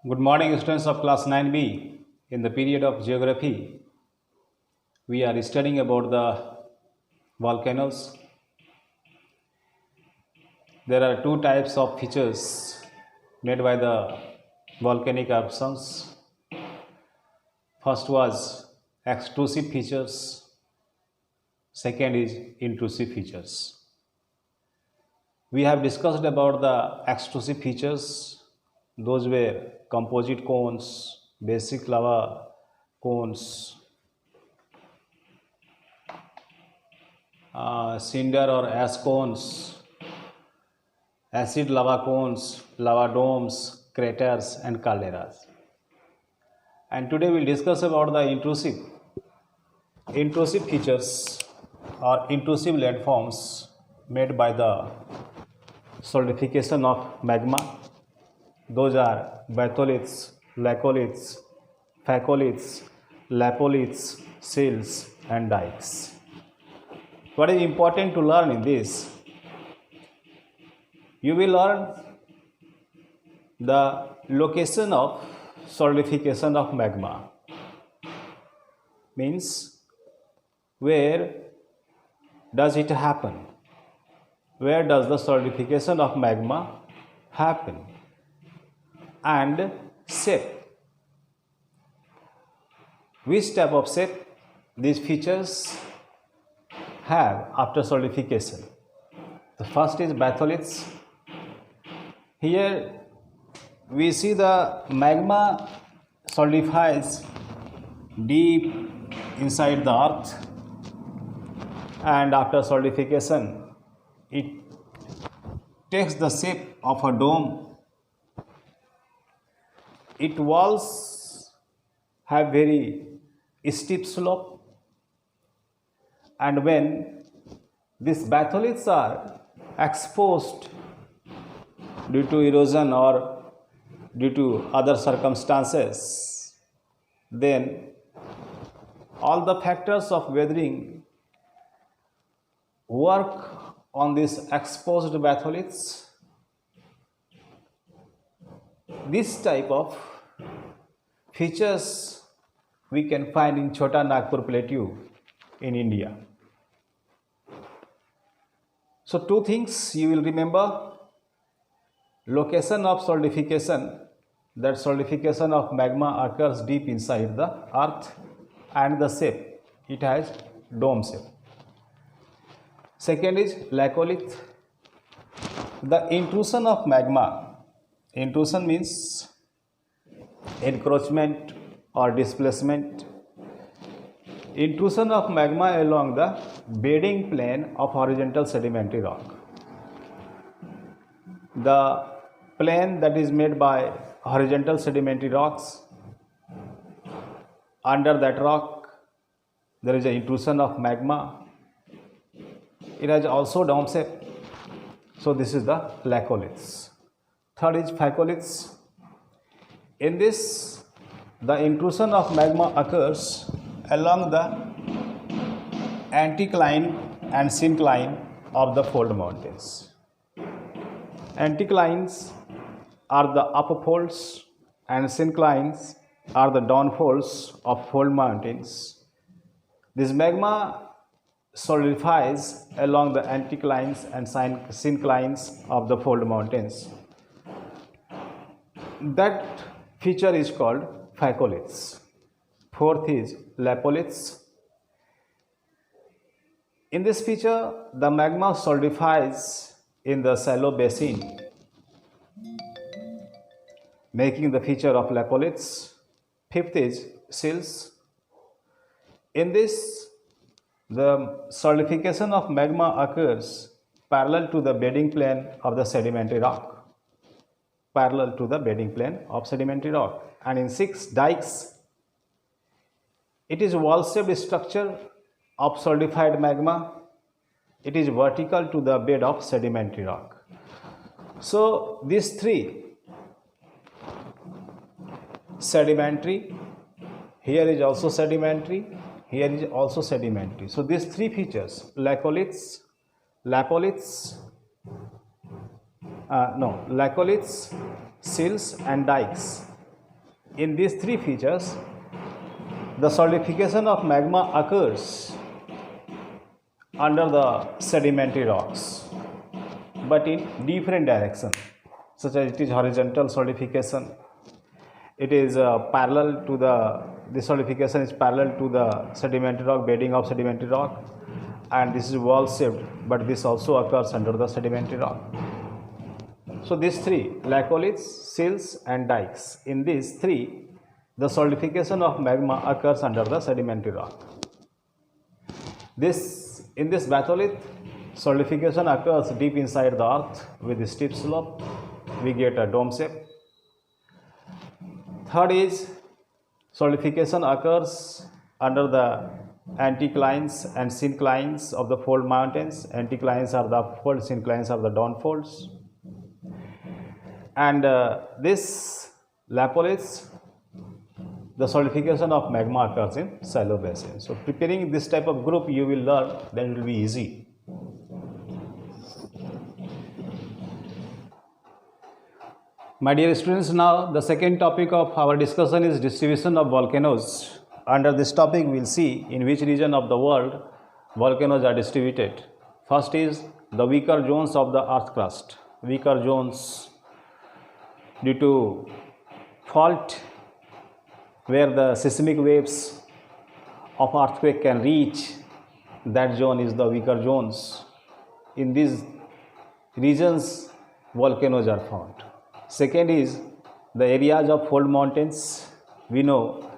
Good morning, students of class 9B. In the period of geography, we are studying about the volcanoes. There are two types of features made by the volcanic eruptions. First was extrusive features, second is intrusive features. We have discussed about the extrusive features. Those were composite cones, basic lava cones, cinder or ash cones, acid lava cones, lava domes, craters and calderas. And today we'll discuss about the intrusive features or intrusive landforms made by the solidification of magma. Those are batholiths, laccoliths, phaccoliths, lapoliths, sills and dikes. What is important to learn in this? You will learn the location of solidification of magma. Means where does it happen? Where does the solidification of magma happen? And shape. Which type of shape these features have after solidification? The first is batholiths. Here we see the magma solidifies deep inside the earth, and after solidification it takes the shape of a dome. Its walls have very steep slope, and when these batholiths are exposed due to erosion or due to other circumstances, then all the factors of weathering work on these exposed batholiths. This type of features we can find in Chota Nagpur Plateau in India. So two things you will remember: location of solidification, that solidification of magma occurs deep inside the earth, and the shape, it has dome shape. Second is laccolith. The intrusion of magma. Intrusion means encroachment or displacement. Intrusion of magma along the bedding plane of horizontal sedimentary rock. The plane that is made by horizontal sedimentary rocks, under that rock there is an intrusion of magma. It has also dome shape. So this is the laccoliths. Third is phaccoliths. In this, the intrusion of magma occurs along the anticline and syncline of the fold mountains. Anticlines are the upfolds and synclines are the downfolds of fold mountains. This magma solidifies along the anticlines and synclines of the fold mountains. That feature is called phaccoliths. Fourth is lapoliths. In this feature, the magma solidifies in the shallow basin, making the feature of lapoliths. Fifth is sills. In this, the solidification of magma occurs parallel to the bedding plane of the sedimentary rock. Parallel to the bedding plane of sedimentary rock. And in six, dikes. It is wall-shaped structure of solidified magma. It is vertical to the bed of sedimentary rock. So these three, sedimentary, here is also sedimentary, here is also sedimentary. So these three features, laccoliths, lapoliths, laccoliths, sills and dikes, in these three features, the solidification of magma occurs under the sedimentary rocks, but in different directions, such as it is horizontal solidification, it is parallel to the solidification is parallel to the sedimentary rock, bedding of sedimentary rock, and this is wall shaped, but this also occurs under the sedimentary rock. So these three, laccoliths, sills and dikes, in these three, the solidification of magma occurs under the sedimentary rock. In this batholith, solidification occurs deep inside the earth with a steep slope. We get a dome shape. Third is solidification occurs under the anticlines and synclines of the fold mountains. Anticlines are the upfolds, synclines are the downfolds. And this lapoliths, the solidification of magma occurs in shallow basins. So preparing this type of group, you will learn, then it will be easy. My dear students, now the second topic of our discussion is distribution of volcanoes. Under this topic, we will see in which region of the world volcanoes are distributed. First is the weaker zones of the earth crust. Weaker zones due to fault where the seismic waves of earthquake can reach, that zone is the weaker zones. In these regions, volcanoes are found. Second is the areas of fold mountains. We know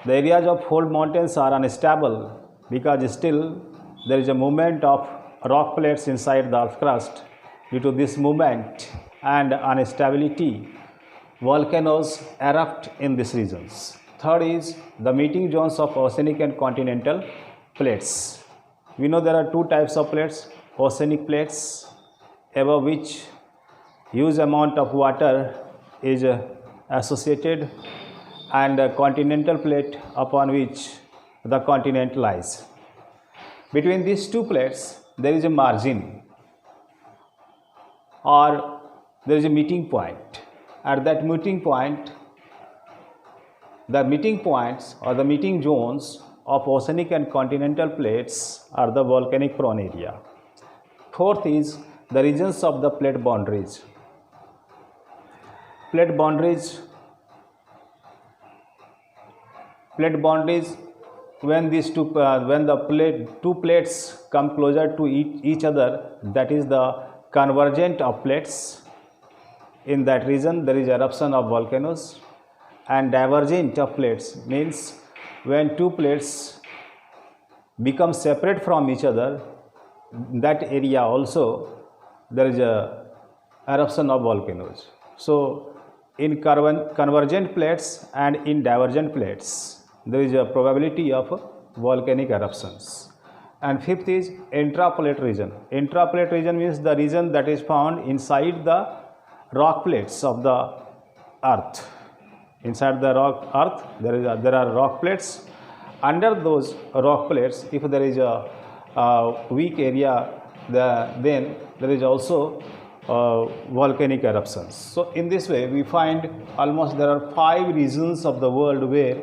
the areas of fold mountains are unstable because still there is a movement of rock plates inside the earth crust. Due to this movement and instability, volcanoes erupt in these regions. Third is the meeting zones of oceanic and continental plates. We know there are two types of plates: oceanic plates, above which huge amount of water is associated, and a continental plate upon which the continent lies. Between these two plates, there is a margin, or there is a meeting point. At that meeting point, the meeting points or the meeting zones of oceanic and continental plates are the volcanic prone area. Fourth is the regions of the plate boundaries. Plate boundaries, when the two plates come closer to each other, that is the convergent of plates. In that region, there is eruption of volcanoes. And divergent of plates means when two plates become separate from each other, in that area also there is a eruption of volcanoes. So in convergent plates and in divergent plates, there is a probability of volcanic eruptions. And fifth is intraplate region. Intraplate region means the region that is found inside the rock plates of the earth. Inside the earth, there are rock plates. Under those rock plates, if there is a weak area, then there is also volcanic eruptions. So in this way, we find almost there are 5 regions of the world where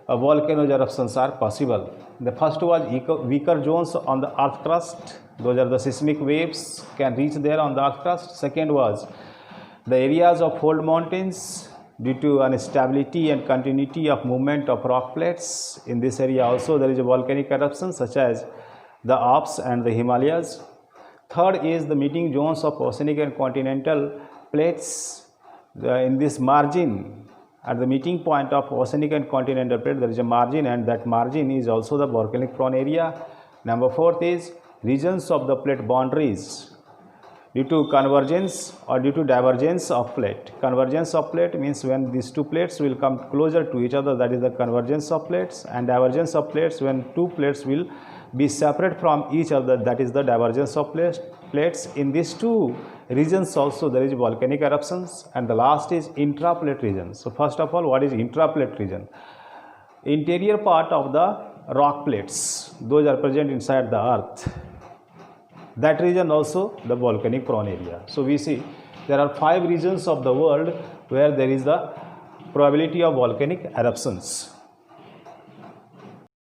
volcano eruptions are possible. The first was weaker zones on the earth crust. Those are the seismic waves can reach there on the earth crust. Second was the areas of fold mountains due to instability and continuity of movement of rock plates. In this area also there is a volcanic eruption such as the Alps and the Himalayas. Third is the meeting zones of oceanic and continental plates. In this margin, at the meeting point of oceanic and continental plate, there is a margin, and that margin is also the volcanic prone area. Number 4 is regions of the plate boundaries due to convergence or due to divergence of plate. Convergence of plate means when these two plates will come closer to each other, that is the convergence of plates, and divergence of plates when two plates will be separate from each other, that is the divergence of plates. In these two regions also there is volcanic eruptions. And the last is intraplate region. So first of all, what is intraplate region? Interior part of the rock plates, those are present inside the earth. That region also the volcanic prone area. So we see there are 5 regions of the world where there is the probability of volcanic eruptions.